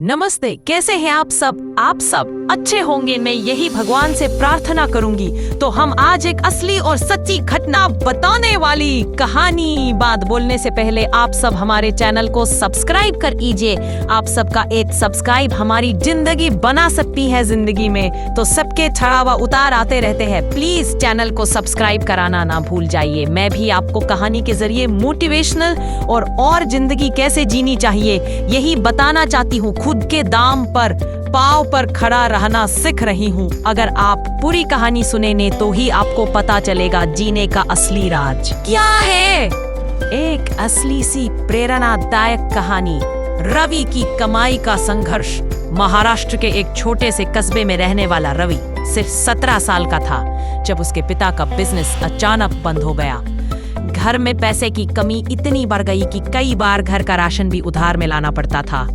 नमस्ते, कैसे हैं आप सब? आप सब अच्छे होंगे, मैं यही भगवान से प्रार्थना करूंगी। तो हम आज एक असली और सच्ची घटना बताने वाली कहानी। बात बोलने से पहले आप सब हमारे चैनल को सब्सक्राइब कर लीजिए। आप सबका एक सब्सक्राइब हमारी जिंदगी बना सकती है। जिंदगी में तो सबके चढ़ावा उतार आते रहते हैं। प्लीज चैनल को सब्सक्राइब कराना ना भूल जाइए। मैं भी आपको कहानी के जरिए मोटिवेशनल और जिंदगी कैसे जीनी चाहिए यही बताना चाहती हूँ। खुद के दाम पर पांव पर खड़ा रहना सीख रही हूँ। अगर आप पूरी कहानी सुनेंगे तो ही आपको पता चलेगा जीने का असली राज क्या है। एक असली सी प्रेरणादायक कहानी, रवि की कमाई का संघर्ष। महाराष्ट्र के एक छोटे से कस्बे में रहने वाला रवि सिर्फ 17 साल का था जब उसके पिता का बिजनेस अचानक बंद हो गया। घर में पैसे की कमी इतनी बढ़ गई कि कई बार घर का राशन भी उधार में लाना पड़ता था।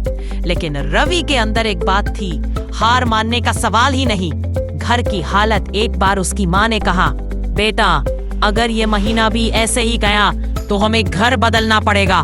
लेकिन रवि के अंदर एक बात थी, हार मानने का सवाल ही नहीं। घर की हालत, एक बार उसकी माँ ने कहा, बेटा अगर ये महीना भी ऐसे ही गया तो हमें घर बदलना पड़ेगा।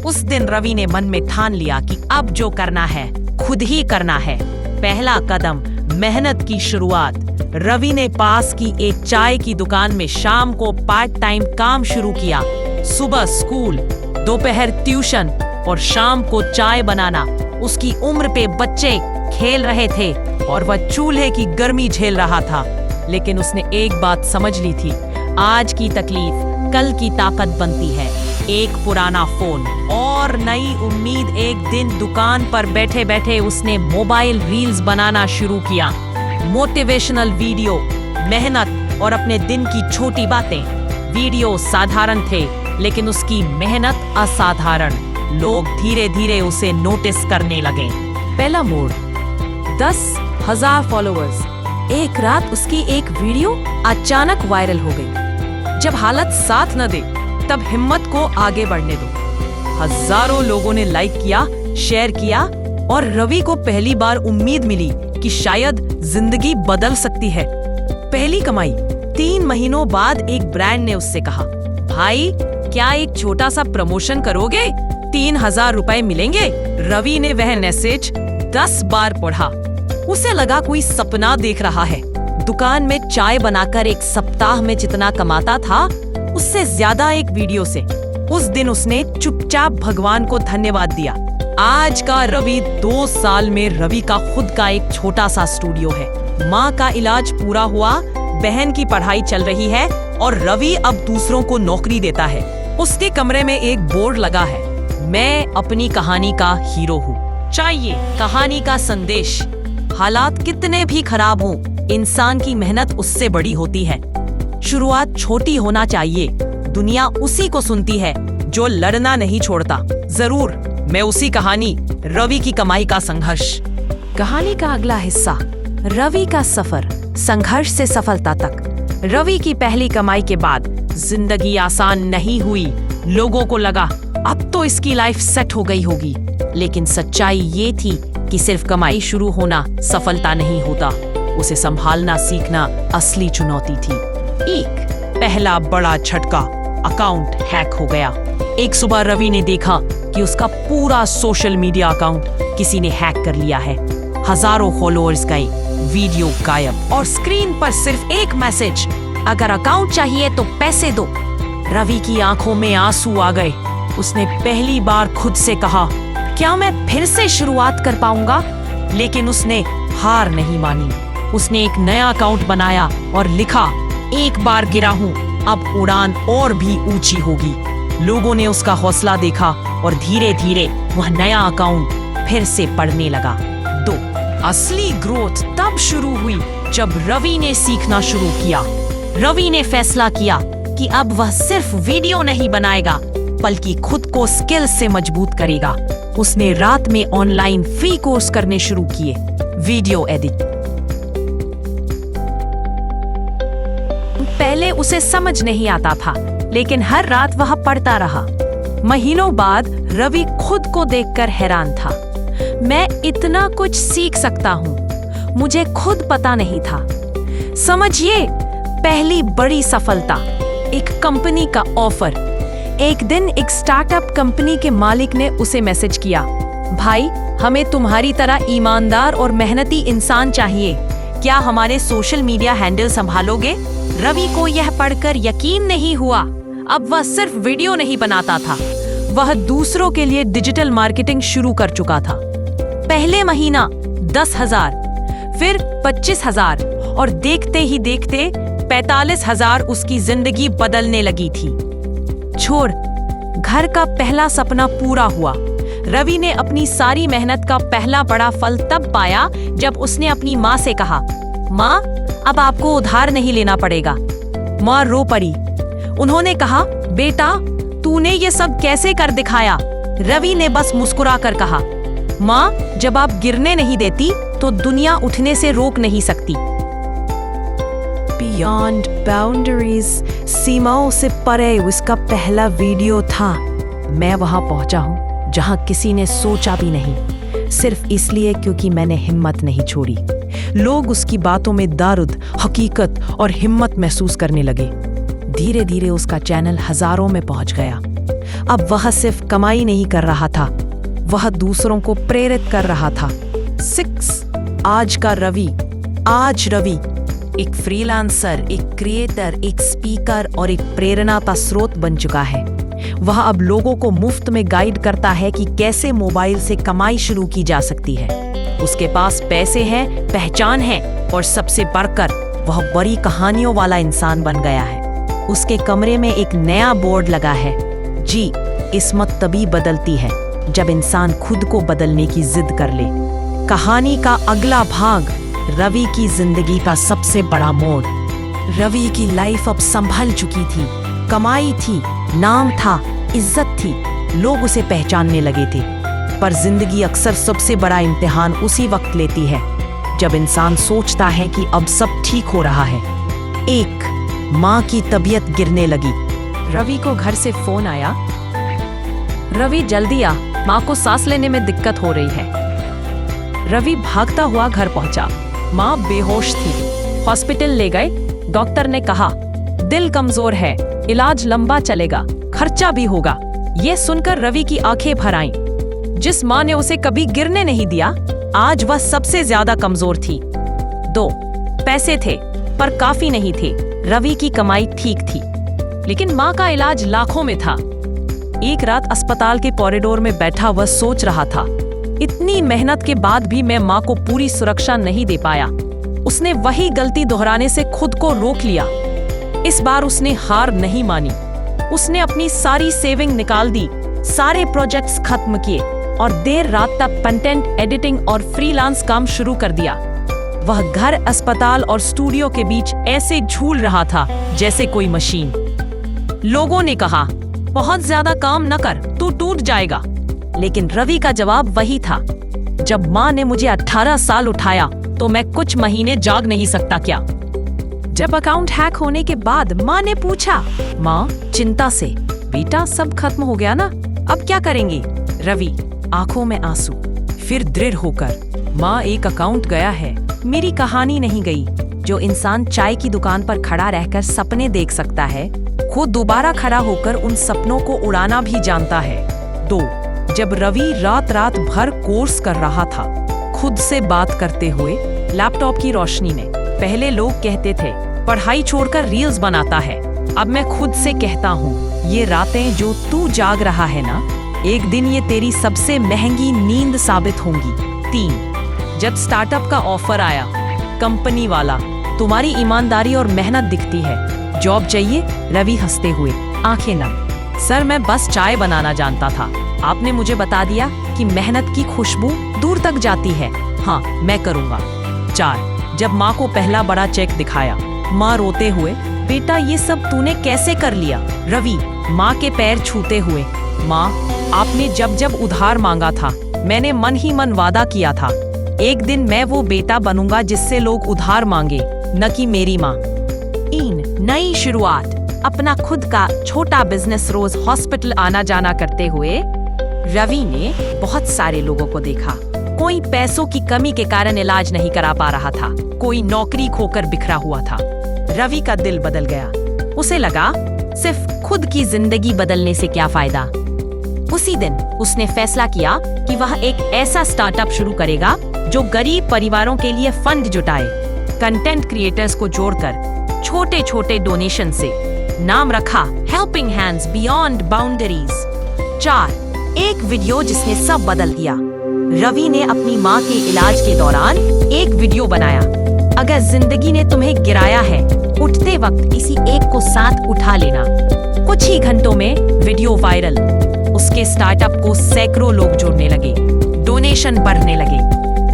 उस दिन रवि ने मन में ठान लिया कि अब जो करना है खुद ही करना है। पहला कदम, मेहनत की शुरुआत। रवि ने पास की एक चाय की दुकान में शाम को पार्ट टाइम काम शुरू किया। सुबह स्कूल, दोपहर ट्यूशन और शाम को चाय बनाना। उसकी उम्र पे बच्चे खेल रहे थे और वह चूल्हे की गर्मी झेल रहा था। लेकिन उसने एक बात समझ ली थी, आज की तकलीफ कल की ताकत बनती है। एक पुराना फोन और नई उम्मीद। एक दिन दुकान पर बैठे बैठे उसने मोबाइल रील्स बनाना शुरू किया। मोटिवेशनल वीडियो, मेहनत और अपने दिन की छोटी बातें। वीडियो साधारण थे लेकिन उसकी मेहनत असाधारण। लोग धीरे धीरे उसे नोटिस करने लगे। पहला मोड़, 10,000 फॉलोअर्स। एक रात उसकी एक वीडियो अचानक वायरल हो गई। जब हालत साथ न दे तब हिम्मत को आगे बढ़ने दो। हजारों लोगों ने लाइक किया, शेयर किया और रवि को पहली बार उम्मीद मिली कि शायद जिंदगी बदल सकती है। पहली कमाई। 3 महीनों बाद एक ब्रांड ने उससे कहा, भाई क्या एक छोटा सा प्रमोशन करोगे? 3,000 रुपए मिलेंगे। रवि ने वह मैसेज 10 बार पढ़ा। उसे लगा कोई सपना देख रहा है। दुकान में चाय बनाकर एक सप्ताह में जितना कमाता था उससे ज्यादा एक वीडियो से। उस दिन उसने चुपचाप भगवान को धन्यवाद दिया। आज का रवि 2 साल में रवि का खुद का एक छोटा सा स्टूडियो है। माँ का इलाज पूरा हुआ, बहन की पढ़ाई चल रही है और रवि अब दूसरों को नौकरी देता है। उसके कमरे में एक बोर्ड लगा है, मैं अपनी कहानी का हीरो हूँ। चाहिए कहानी का संदेश। हालात कितने भी खराब हों, इंसान की मेहनत उससे बड़ी होती है। शुरुआत छोटी होना चाहिए। दुनिया उसी को सुनती है जो लड़ना नहीं छोड़ता। जरूर मैं उसी कहानी, रवि की कमाई का संघर्ष। कहानी का अगला हिस्सा, रवि का सफर, संघर्ष से सफलता तक। रवि की पहली कमाई के बाद जिंदगी आसान नहीं हुई। लोगों को लगा अब तो इसकी लाइफ सेट हो गई होगी। लेकिन सच्चाई ये थी कि सिर्फ कमाई शुरू होना सफलता नहीं होता, उसे संभालना सीखना असली चुनौती थी। एक पहला बड़ा झटका, अकाउंट हैक हो गया। एक सुबह रवि ने देखा कि उसका पूरा सोशल मीडिया अकाउंट किसी ने हैक कर लिया है। हजारों फॉलोअर्स गए, वीडियो गायब और स्क्रीन पर सिर्फ एक मैसेज, अगर अकाउंट चाहिए तो पैसे दो। रवि की आंखों में आंसू आ गए। उसने पहली बार खुद से कहा, क्या मैं फिर से शुरुआत कर पाऊंगा? लेकिन उसने हार नहीं मानी। उसने एक नया अकाउंट बनाया और लिखा, एक बार गिरा हूं, अब उड़ान और भी ऊंची होगी। लोगों ने उसका हौसला देखा और धीरे धीरे वह नया अकाउंट फिर से पढ़ने लगा। 2, असली ग्रोथ तब शुरू हुई जब रवि ने सीखना शुरू किया। रवि ने फैसला किया कि अब वह सिर्फ वीडियो नहीं बनाएगा बल्कि खुद को स्किल से मजबूत करेगा। उसने रात में ऑनलाइन फ्री कोर्स करने शुरू किए। Video edit. पहले उसे समझ नहीं आता था लेकिन हर रात वह पढ़ता रहा। महीनों बाद रवि खुद को देखकर हैरान था। मैं इतना कुछ सीख सकता हूँ, मुझे खुद पता नहीं था। समझिए, पहली बड़ी सफलता, एक कंपनी का ऑफर। एक दिन एक स्टार्टअप कंपनी के मालिक ने उसे मैसेज किया, भाई, हमें तुम्हारी तरह ईमानदार और मेहनती इंसान चाहिए। क्या हमारे सोशल मीडिया हैंडल संभालोगे? रवि को यह पढ़कर यकीन नहीं हुआ। अब वह सिर्फ वीडियो नहीं बनाता था, वह दूसरों के लिए डिजिटल मार्केटिंग शुरू कर चुका था। पहले महीना 10,000, फिर 25,000 और देखते ही देखते 45,000 उसकी जिंदगी बदलने लगी थी। छोड़, घर का पहला सपना पूरा हुआ। रवि ने अपनी सारी मेहनत का पहला बड़ा फल तब पाया जब उसने अपनी माँ से कहा, माँ, अब आपको उधार नहीं लेना पड़ेगा। माँ रो पड़ी। उन्होंने कहा, बेटा, तूने ये सब कैसे कर दिखाया? रवि ने बस मुस्कुरा कर कहा, माँ, जब आप गिरने नहीं देती तो दुनिया उठने से रोक नहीं सकती। बियॉन्ड बाउंड्रीज, सीमाओं से परे उसका पहला वीडियो था। मैं वहां पहुंचा हूं जहां किसी ने सोचा भी नहीं, सिर्फ इसलिए क्योंकि मैंने हिम्मत नहीं छोड़ी। लोग उसकी बातों में दारुद, हकीकत और हिम्मत महसूस करने लगे। धीरे धीरे उसका चैनल हजारों में पहुंच गया। अब वह सिर्फ कमाई नहीं कर रहा था, वह दूसरों को प्रेरित कर रहा था। 6 आज का रवि, आज रवि एक फ्रीलांसर, एक क्रिएटर, एक स्पीकर और एक प्रेरणा का स्रोत बन चुका है। वह अब लोगों को मुफ्त में गाइड करता है कि कैसे मोबाइल से कमाई शुरू की जा सकती है। उसके पास पैसे हैं, पहचान है और सबसे बढ़कर वह बड़ी कहानियों वाला इंसान बन गया है। उसके कमरे में एक नया बोर्ड लगा है, जी, किस्मत तभी बदलती है जब इंसान खुद को बदलने की जिद कर ले। कहानी का अगला भाग, रवि की जिंदगी का सबसे बड़ा मोड़। रवि की लाइफ अब संभल चुकी थी, कमाई थी, नाम था, इज्जत थी, लोग उसे पहचानने लगे थे। पर जिंदगी अक्सर सबसे बड़ा इम्तिहान उसी वक्त लेती है जब इंसान सोचता है कि अब सब ठीक हो रहा है। एक माँ की तबीयत गिरने लगी। रवि को घर से फोन आया, रवि जल्दी आ, माँ को सांस लेने में दिक्कत हो रही है। रवि भागता हुआ घर पहुंचा। माँ बेहोश थी। हॉस्पिटल ले गए। डॉक्टर ने कहा, दिल कमजोर है, इलाज लंबा चलेगा, खर्चा भी होगा। ये सुनकर रवि की आंखें भर आईं। जिस माँ ने उसे कभी गिरने नहीं दिया, आज वह सबसे ज्यादा कमजोर थी। 2 पैसे थे, पर काफी नहीं थे। रवि की कमाई ठीक थी, लेकिन माँ का इलाज लाखों में था। एक रात अस्पताल के कॉरिडोर में बैठा वह सोच रहा था, इतनी मेहनत के बाद भी मैं माँ को पूरी सुरक्षा नहीं दे पाया। उसने वही गलती दोहराने से खुद को रोक लिया। इस बार उसने हार नहीं मानी। उसने अपनी सारी सेविंग निकाल दी, सारे प्रोजेक्ट्स खत्म किए और देर रात तक कंटेंट एडिटिंग और फ्रीलांस काम शुरू कर दिया। वह घर, अस्पताल और स्टूडियो के बीच ऐसे झूल रहा था जैसे कोई मशीन। लोगों ने कहा, बहुत ज्यादा काम न कर, तू टूट जाएगा। लेकिन रवि का जवाब वही था, जब माँ ने मुझे 18 साल उठाया तो मैं कुछ महीने जाग नहीं सकता क्या? जब अकाउंट हैक होने के बाद माँ ने पूछा, माँ चिंता से, बेटा सब खत्म हो गया ना, अब क्या करेंगे? रवि आंखों में आंसू, फिर दृढ़ होकर, माँ एक अकाउंट गया है, मेरी कहानी नहीं गई। जो इंसान चाय की दुकान पर खड़ा रहकर सपने देख सकता है, खुद दोबारा खड़ा होकर उन सपनों को उड़ाना भी जानता है। 2 जब रवि रात रात भर कोर्स कर रहा था, खुद से बात करते हुए लैपटॉप की रोशनी में। पहले लोग कहते थे, पढ़ाई छोड़कर रील्स बनाता है। अब मैं खुद से कहता हूँ, ये रातें जो तू जाग रहा है ना, एक दिन ये तेरी सबसे महंगी नींद साबित होंगी। 3 जब स्टार्टअप का ऑफर आया, कंपनी वाला, तुम्हारी ईमानदारी और मेहनत दिखती है, जॉब चाहिए? रवि हंसते हुए, आंखें नम, सर मैं बस चाय बनाना जानता था, आपने मुझे बता दिया कि मेहनत की खुशबू दूर तक जाती है। हाँ, मैं करूँगा। 4 जब माँ को पहला बड़ा चेक दिखाया, माँ रोते हुए, बेटा ये सब तूने कैसे कर लिया? रवि माँ के पैर छूते हुए, माँ आपने जब जब उधार मांगा था, मैंने मन ही मन वादा किया था, एक दिन मैं वो बेटा बनूंगा जिससे लोग उधार मांगे, न कि मेरी माँ। 3 नई शुरुआत, अपना खुद का छोटा बिजनेस। रोज हॉस्पिटल आना जाना करते हुए रवि ने बहुत सारे लोगों को देखा। कोई पैसों की कमी के कारण इलाज नहीं करा पा रहा था, कोई नौकरी खोकर बिखरा हुआ था। रवि का दिल बदल गया। उसे लगा, सिर्फ खुद की जिंदगी बदलने से क्या फायदा, उसी दिन उसने फैसला किया कि वह एक ऐसा स्टार्टअप शुरू करेगा जो गरीब परिवारों के लिए फंड जुटाए, कंटेंट क्रिएटर्स को जोड़कर छोटे छोटे डोनेशन से। नाम रखा हेल्पिंग हैंड्स बियॉन्ड बाउंड्रीज। 4, एक वीडियो जिसने सब बदल दिया। रवि ने अपनी माँ के इलाज के दौरान एक वीडियो बनाया। अगर जिंदगी ने तुम्हें गिराया है, उठते वक्त इसी एक को साथ उठा लेना। कुछ ही घंटों में वीडियो वायरल। उसके स्टार्टअप को सैकड़ों लोग जोड़ने लगे, डोनेशन बढ़ने लगे।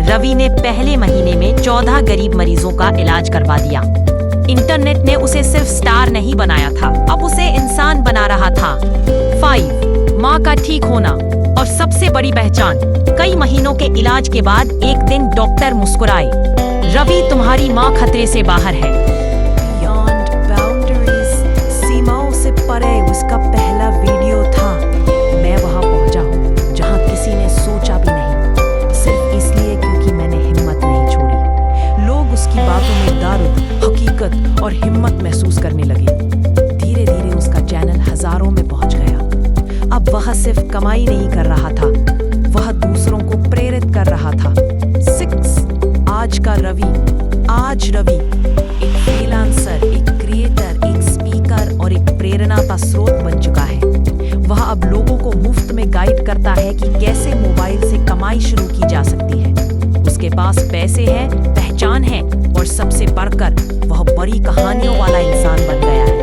रवि ने पहले महीने में 14 गरीब मरीजों का इलाज करवा दिया। इंटरनेट ने उसे सिर्फ स्टार नहीं बनाया था, अब उसे इंसान बना रहा था। 5, माँ का ठीक होना और सबसे बड़ी पहचान। कई महीनों के इलाज के बाद एक दिन डॉक्टर मुस्कुराए, रवि तुम्हारी माँ खतरे से बाहर है। बियॉन्ड बाउंड्रीज, सीमाओं से परे उसका पहला वीडियो था। मैं वहां पहुंचा हूं जहां किसी ने सोचा भी नहीं, सिर्फ इसलिए क्योंकि मैंने हिम्मत नहीं छोड़ी। लोग उसकी बातों में दर्द, हकीकत और हिम्मत महसूस करने लगे। धीरे धीरे उसका चैनल हजारों में पहुंच गया। अब वह सिर्फ कमाई नहीं कर रहा था, वह दूसरों को प्रेरित कर रहा था। 6, आज रवि एक फ्रीलांसर, एक क्रिएटर, एक स्पीकर और एक प्रेरणा का स्रोत बन चुका है। वह अब लोगों को मुफ्त में गाइड करता है कि कैसे मोबाइल से कमाई शुरू की जा सकती है। उसके पास पैसे हैं, पहचान है और सबसे बढ़कर वह बड़ी कहानियों वाला इंसान बन गया है।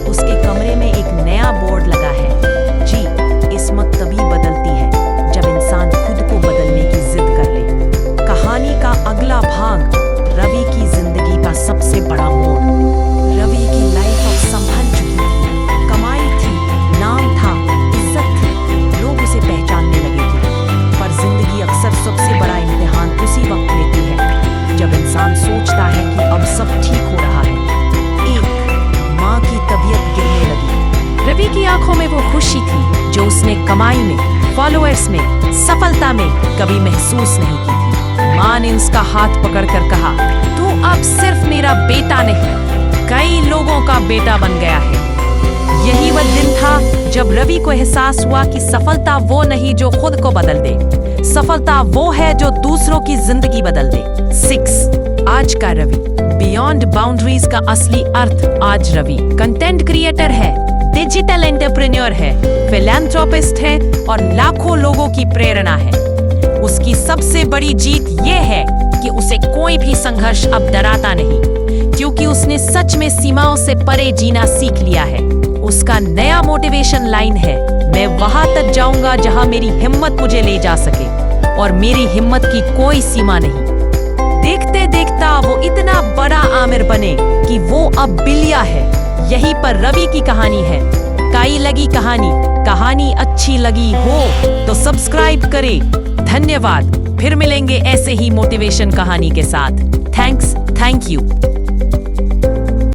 उसके कमरे में एक नया बोर्ड लगा है, जी किस्मत तभी बदलती है जब इंसान खुद को बदलने की जिद कर ले। कहानी का अगला भाग, रवि की जिंदगी का सबसे बड़ा मोड़। रवि की लाइफ अब संभल चुकी थी, कमाई थी, नाम था, इज्जत थी, लोग उसे पहचानने लगे थे। पर जिंदगी अक्सर सबसे बड़ा इम्तिहान उसी वक्त लेती है जब इंसान सोचता है कि अब सब ठीक हो रहा है। 1, माँ की तबीयत गिरने लगी। रवि की आंखों में वो खुशी थी जो उसने कमाई में, फॉलोअर्स में, सफलता में कभी महसूस नहीं की थी। माँ ने उसका हाथ पकड़कर कहा, तू अब सिर्फ मेरा बेटा नहीं, कई लोगों का बेटा बन गया है। यही वह दिन था जब रवि को एहसास हुआ कि सफलता वो नहीं जो खुद को बदल दे, सफलता वो है जो दूसरों की जिंदगी बदल दे। 6, आज का रवि। बियॉन्ड बाउंड्रीज का असली अर्थ। आज रवि कंटेंट क्रिएटर है, डिजिटल एंटरप्रेन्योर है, फिलैंथ्रोपिस्ट है और लाखों लोगों की प्रेरणा है। उसकी सबसे बड़ी जीत ये है कि उसे कोई भी संघर्ष अब डराता नहीं, क्योंकि उसने सच में सीमाओं से परे जीना सीख लिया है। उसका नया मोटिवेशन लाइन है, मैं वहां तक जाऊंगा जहां मेरी हिम्मत मुझे ले जा सके और मेरी हिम्मत की कोई सीमा नहीं। देखते देखता वो इतना बड़ा आमिर बने कि वो अब बिलिया है। यहीं पर रवि की कहानी है। काई लगी कहानी अच्छी लगी हो तो सब्सक्राइब करें। धन्यवाद, फिर मिलेंगे ऐसे ही मोटिवेशन कहानी के साथ। Thank you.